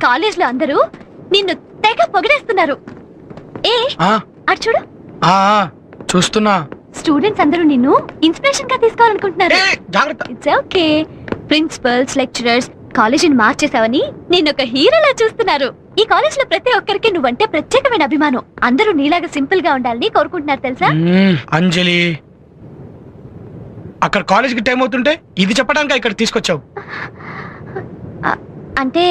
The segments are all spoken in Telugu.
కాలేజ్ లో అందరూ నిన్ను తెగ పొగిడేస్తున్నారు. ఏ అటు చూడు. చూస్తున్నా. స్టూడెంట్స్ అందరూ నిన్ను ఇన్స్పిరేషన్ గా తీసుకోవాలనుకుంటున్నారు. It's okay. ప్రిన్సిపల్స్, లెక్చరర్స్ కాలేజీని మార్చేసావని నిన్నొక హీరోలా చూస్తున్నారు. ఈ కాలేజ్ లో ప్రతి ఒక్కరికి నువ్వంటే ప్రత్యేకమైన అభిమానం. అందరూ నీలాగా సింపుల్ గా ఉండాలని కోరుకుంటున్నారు తెలుసా? అంజలి, అక్కడ కాలేజ్ కి టైం అవుతుంటే ఇది చెప్పడానికి ఇక్కడ తీసుకొచ్చావు. అంటే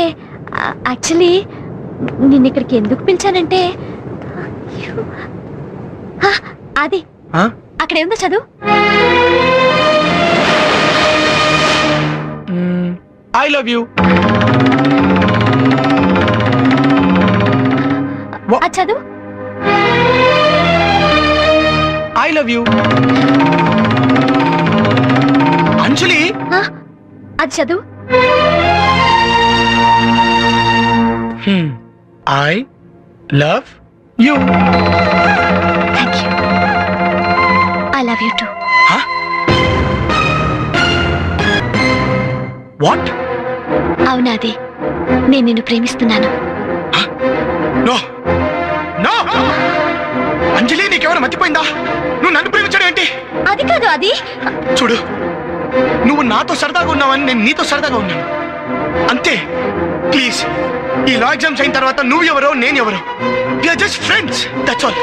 యాక్చువల్లీ నిన్న ఇక్కడికి ఎందుకు పిలిచానంటే అది అక్కడ ఏముందో చదువు. I love you. చదువు. I love you. అంజలి అది చదువు. I love you. Thank you. I love you too. What? అవునాది, నేను నిన్ను ప్రేమిస్తున్నాను. నో నో అంజలి, నీకెవరు మర్చిపోయిందా? నువ్వు నన్ను ప్రేమించడం ఏంటి? అది కాదు. అది చూడు, నువ్వు నాతో సరదాగా ఉన్నావని నేను నీతో సరదాగా ఉన్నాను అంతే. ప్లీజ్, ఈ లా ఎగ్జామ్స్ అయిన తర్వాత నువ్వు ఎవరో నేను ఎవరో, we are just friends, that's all.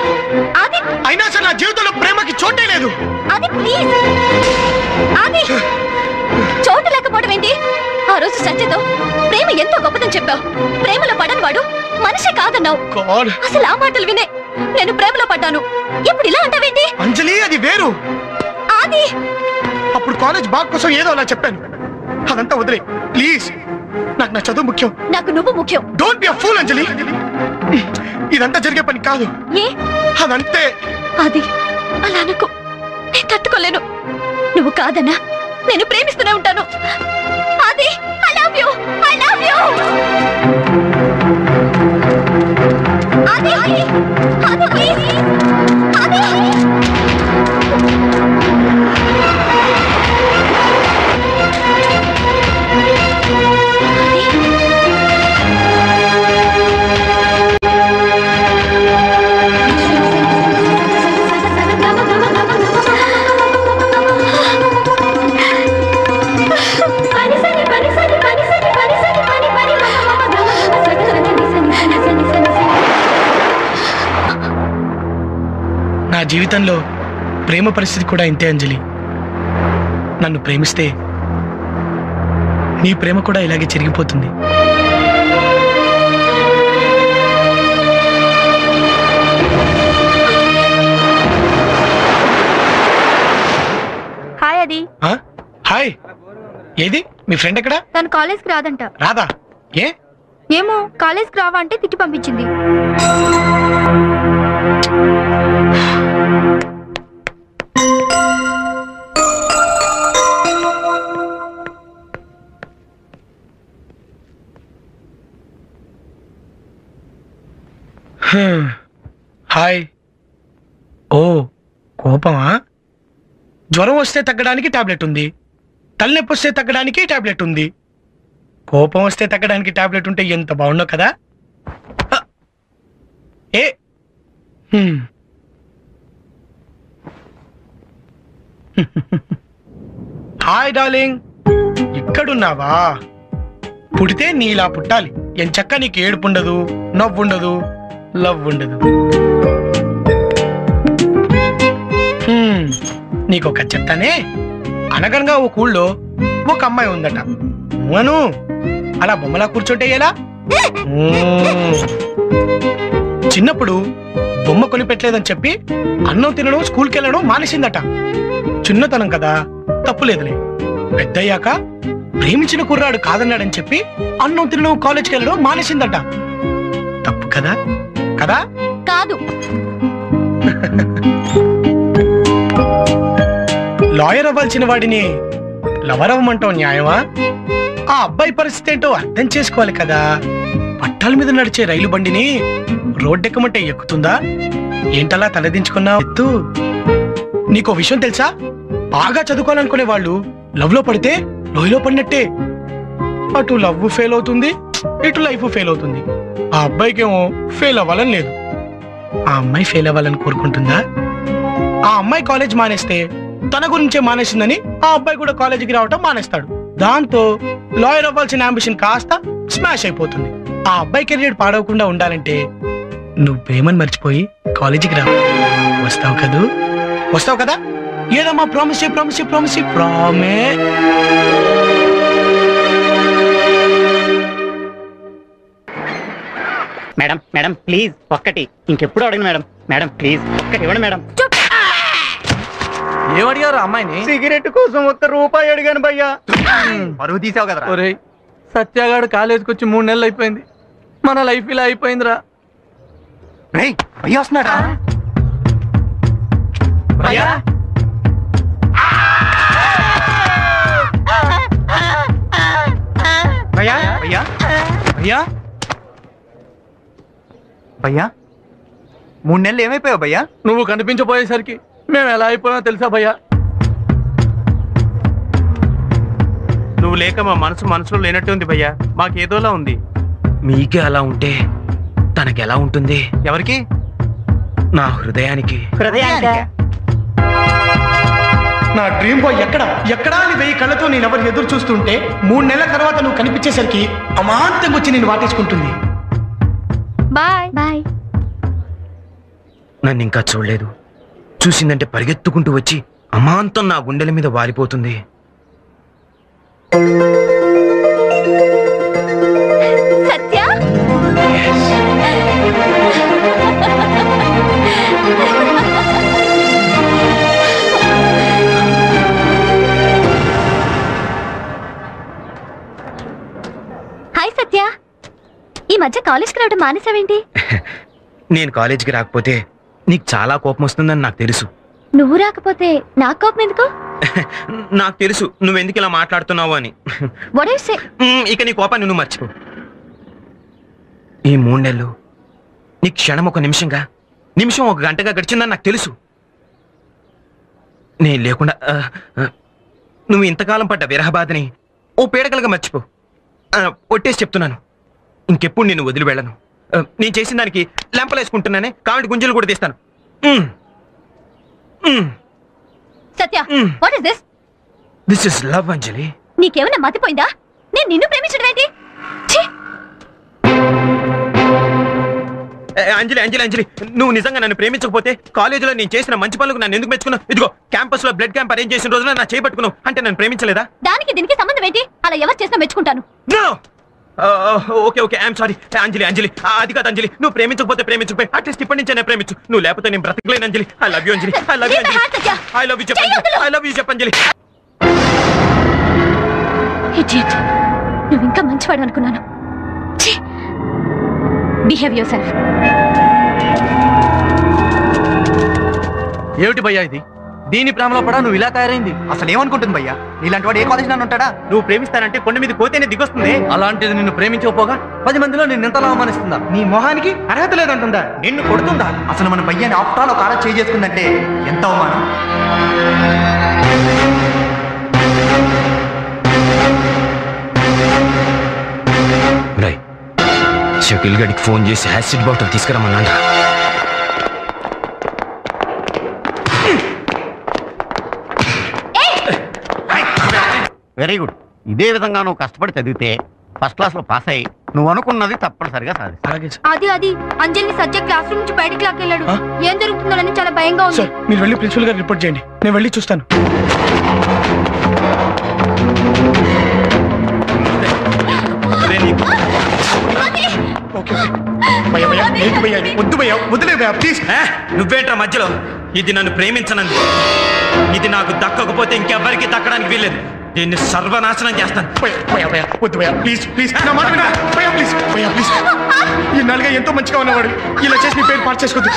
అది అయినా సరే నా జీవితంలో ప్రేమకి చోటే లేదు. అది ప్లీజ్, అది చోటు లేకపోవడం ఏంటి? ఆ రోజు సత్యతో ప్రేమ ఎంతో గొప్పదని చెప్పావు. ప్రేమలో పడని వాడు మనిషి కాదన్నావు. అసలు ఆ మాటలు వినే నేను ప్రేమలో పడ్డాను. ఇప్పుడు ఇలా అంటావేంటి? అంజలి, అది వేరు. అది అప్పుడు కాలేజ్ బాగ్ కోసం ఏదో అలా చెప్పాను. అదంతా వదిలే ప్లీజ్. నాకు నా చదువు ముఖ్యం. నాకు నువ్వు ముఖ్యం. డోంట్ బి అ ఫూల్ అంజలి. ఇదంతా జరిగే పని కాదు. ఏ? అదంతే. అది అలా అనుకో, నేను తట్టుకోలేను. నువ్వు కాదన్నా నేను ప్రేమిస్తూనే ఉంటాను. అది I love you, I love you. అది అది ప్లీజ్, అది నా జీవితంలో ప్రేమ పరిస్థితి కూడా ఇంతే అంజలి. నన్ను ప్రేమిస్తే నీ ప్రేమ కూడా ఇలాగే చెరిగిపోతుంది. హాయ్. అది హాయ్. ఏది మీ ఫ్రెండ్ ఎక్కడ? తను కాలేజ్కి రాదంట. రాదా? ఏమో, కాలేజ్కి రావా అంటే తిట్టి పంపించింది. హాయ్. ఓ, కోపమా? జ్వరం వస్తే తగ్గడానికి టాబ్లెట్ ఉంది, తలనొప్పి వస్తే తగ్గడానికి టాబ్లెట్ ఉంది, కోపం వస్తే తగ్గడానికి టాబ్లెట్ ఉంటే ఎంత బాగుండో కదా. ఏ హాయ్ డార్లింగ్, ఇక్కడున్నావా? పుడితే నీలా పుట్టాలి. ఎంచక్క నీకు ఏడుపుండదు, నవ్వుండదు, లవ్ ఉండదు. నీకొక చెప్తానే. అనగనగా ఓ ఊళ్ళో ఒక అమ్మాయి ఉందట. అను అలా బొమ్మలా కూర్చుంటే ఎలా? చిన్నప్పుడు బొమ్మ కొనిపెట్టలేదని చెప్పి అన్నం తినడం, స్కూల్కి వెళ్ళడం మానేసిందట. చిన్నతనం కదా, తప్పులేదులే. పెద్దయ్యాక ప్రేమించిన కుర్రాడు కాదన్నాడని చెప్పి అన్నం తినడం, కాలేజ్కి వెళ్ళడం మానేసిందట. తప్పు కదా? కదా? కాదు. లాయర్ అవ్వాల్సిన వాడిని లవర్ అవ్వమంటావు న్యాయమా? ఆ అబ్బాయి పరిస్థితి ఏంటో అర్థం చేసుకోవాలి కదా. పట్టాల మీద నడిచే రైలు బండిని రోడ్డెక్కమంటే ఎక్కుతుందా? ఏంటలా తలదించుకున్నావు? ఎత్తు. నీకో విషయం తెలుసా? బాగా చదువుకోవాలనుకునే వాళ్ళు లవ్ లో పడితే లోయలో పడినట్టే. అటు లవ్ ఫెయిల్ అవుతుంది, ఇటు లైఫ్ ఫెయిల్ అవుతుంది. ఆ అబ్బాయికేమో ఫెయిల్ అవ్వాలని లేదు. ఆ అమ్మాయి ఫెయిల్ అవ్వాలని కోరుకుంటుందా? ఆ అమ్మాయి కాలేజ్ మానేస్తే తన గురించే మానేసిందని ఆ అబ్బాయి కూడా కాలేజీకి రావటం మానేస్తాడు. దాంతో లాయర్ అవ్వాల్సిన అంబిషన్ కాస్త స్మాష్ అయిపోతుంది. ఆ అబ్బాయి కెరీర్ పాడవకుండా ఉండాలంటే నువ్వు ప్రేమను మర్చిపోయి కాలేజీకి రా. వస్తావు కదూ? వస్తావు కదా? ఏదమ్మా ప్రామిస్ ప్రామిస్ ప్రామిస్ ప్రామే. మేడం మేడం ప్లీజ్ ఒక్కటి, ఇంకెప్పుడు అడగను మేడం. మేడం ప్లీజ్ ఒక్కటి ఇవ్వండి మేడం. ఏమడిగారు అమ్మాయిని? సిగరెట్ కోసం ₹1 అడిగాను భయ్యా. పరువు తీసావు కదరా. ఒరేయ్, సత్యాగాడు కాలేజీకి వచ్చి 3 నెలలు అయిపోయింది. మన లైఫ్ ఇలా అయిపోయిందిరా. రేయ్ భయ్యా వస్తున్నాడా? భయ్యా భయ్యా భయ్యా భయ్యా భయ్యా 3 నెలలు ఏమైపోయావు భయ్యా? నువ్వు కనిపించబోయేసరికి మేము ఎలా అయిపోయామో తెలుసా భయ్యా? నువ్వు లేక మా మనసులో లేనట్టు ఉంది భయ్యా. మాకేదోలా ఉంది. మీకే అలా ఉంటే తనకెలా ఉంటుంది? ఎవరికి? నా హృదయానికి. నా డ్రీమ్ బాయ్ ఎక్కడా అని 1000 కళ్ళతో నేను ఎవరు ఎదురు చూస్తుంటే 3 నెలల తర్వాత నువ్వు కనిపించేసరికి అమాంతంగా వచ్చి నేను వాటేసుకుంటుంది. Bye bye. నన్ను ఇంకా చూడలేదు. చూసిందంటే పరిగెత్తుకుంటూ వచ్చి అమాంతం నా గుండెల మీద వాలిపోతుంది. సత్య, హాయ్ సత్య. ఈ మధ్య కాలేజ్కి రావడం మానేసావేంటి? నేను కాలేజీకి రాకపోతే నీకు చాలా కోపం వస్తుందని నాకు తెలుసు. నువ్వు రాకపోతే నాకు కోపం ఎందుకు? నాకు తెలుసు నువ్వెందుకు ఇలా మాట్లాడుతున్నావు అని. What do you say? ఇక నీ కోపాన్ని నువ్వు మర్చిపో. ఈ 3 నెలలు నీ క్షణం ఒక నిమిషంగా, నిమిషం ఒక గంటగా గడిచిందని నాకు తెలుసు. నేను లేకుండా నువ్వు ఇంతకాలం పడ్డ విరహబాధని ఓ పీడకలుగా మర్చిపో. ఒట్టేసి చెప్తున్నాను, ఇంకెప్పుడు నేను వదిలి వెళ్ళను. నేను చేసిన దానికి లెంపలేసుకుంటున్నానే, కామెడీ గుంజలు కూడా తీస్తాను. సత్య, what is this? This is love, అంజలి. నీకేమైనా మతిపోయిందా? నేను నిన్ను ప్రేమించడం ఏంటి? అంజలి అంజలి అంజలి, నువ్వు నిజంగా నన్ను ప్రేమించకపోతే కాలేజీలో నేను చేసిన మంచి పనులకు నన్ను ఎందుకు మెచ్చుకున్నావు? ఇదిగో క్యాంపస్ లో బ్లడ్ క్యాంప్ అరేంజ్ చేసిన రోజున నా చేపట్టుకున్నావు అంటే నన్ను ప్రేమించలేదా? దానికి దీనికి సంబంధం ఏంటి? అలా ఎవరు చేసినా మెచ్చుకుంటాను. Okay okay, I'm sorry. Anjali Anjali, అది కాదు అంజలి. నువ్వు ప్రేమించకపోతే ప్రేమించకపోయి అట్లీస్ట్ ఇప్పటి నుంచే ప్రేమించు. నువ్వు లేకపోతే నేను బ్రతకలేను Anjali. I love you Anjali. I love you Anjali. I love you చెప్పండి. ఐ లవ్ యూ చెప్పంజలి. ఇడియట్, నువ్వు ఇంకా మంచివాడు అనుకున్నాను. Behave yourself. ఏమిటి భయ్యా ఇది? దీని ప్రేమలో పడా నువ్వు ఇలా తయారైంది? అసలు ఏమనుకుంటుంది భయ్యా? నీలాంటి వాడు ఏ కాలేజ్ నన్ను ఉంటాడా? నువ్వు ప్రేమిస్తానంటే కొండ మీద కోతేనే దిగొస్తుంది. అలాంటిది నిన్ను ప్రేమించకపోగా 10 మందిలో నిన్ను ఎంతలా అవమానిస్తుందా? నీ మొహానికి అర్హత లేదంటుందా? నిన్ను కొడుతుందా? అసలు మన భయ్యాని ఆఫ్టర్ ఒక ఆడ చేసుకుందంటే ఎంత అవమానం. షకీల్ గడికి ఫోన్ చేసి యాసిడ్ బాటిల్ తీసుకురమ్మన్నా. Very good. ఇదే విధంగా నువ్వు కష్టపడి చదివితే ఫస్ట్ క్లాస్ లో పాస్ అయ్యి నువ్వు అనుకున్నది తప్పనిసరిగా సాధిస్తావు. అది అంజలిని సత్య క్లాస్ రూమ్ నుంచి బయటికి లాక్కెళ్ళాడు. ఏం జరుగుతుందోనని చాలా భయంగా ఉంది. మీరు వెళ్ళి ప్రిన్సిపల్ గారు రిపోర్ట్ చేయండి, నేను వెళ్ళి చూస్తాను. నువ్వేంట్రా మధ్యలో? ఇది నన్ను ప్రేమించనంది. ఇది నాకు దక్కకపోతే ఇంకెవ్వరికి దక్కడానికి వీల్లేదు. దీన్ని సర్వనాశనం చేస్తాను. ఇన్నాళ్ళుగా ఎంతో మంచిగా ఉన్నవాడు ఇలా చేసి నీ పేరు పాటు చేసుకోవద్దు.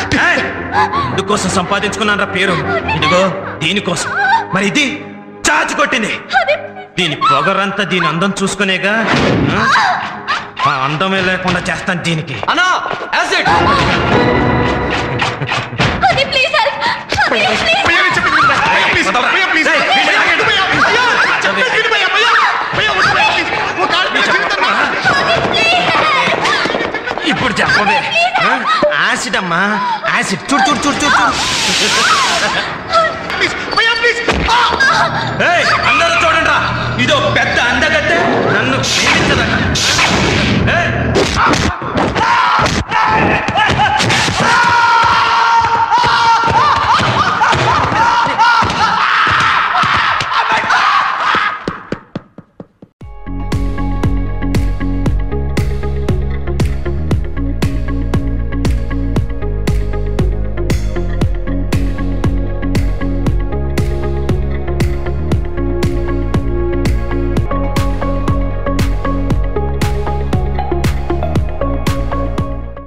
ఇందుకోసం సంపాదించుకున్నాను రా పేరు. ఇదిగో దీనికోసం. మరి ఇది చాచి కొట్టింది. దీని పొగరంతా దీని అందం చూసుకునేగా. ఆ అందమే లేకుండా చేస్తాను దీనికి. అన్నా యాసిడ్. కాదమ్మా, యాసిడ్. చూడు చూడు చూడు చూడు చూడు. ఏయ్, అందరూ చూడండి, ఇదో పెద్ద అందగత్తె నన్ను ప్రేమించదట. ఏయ్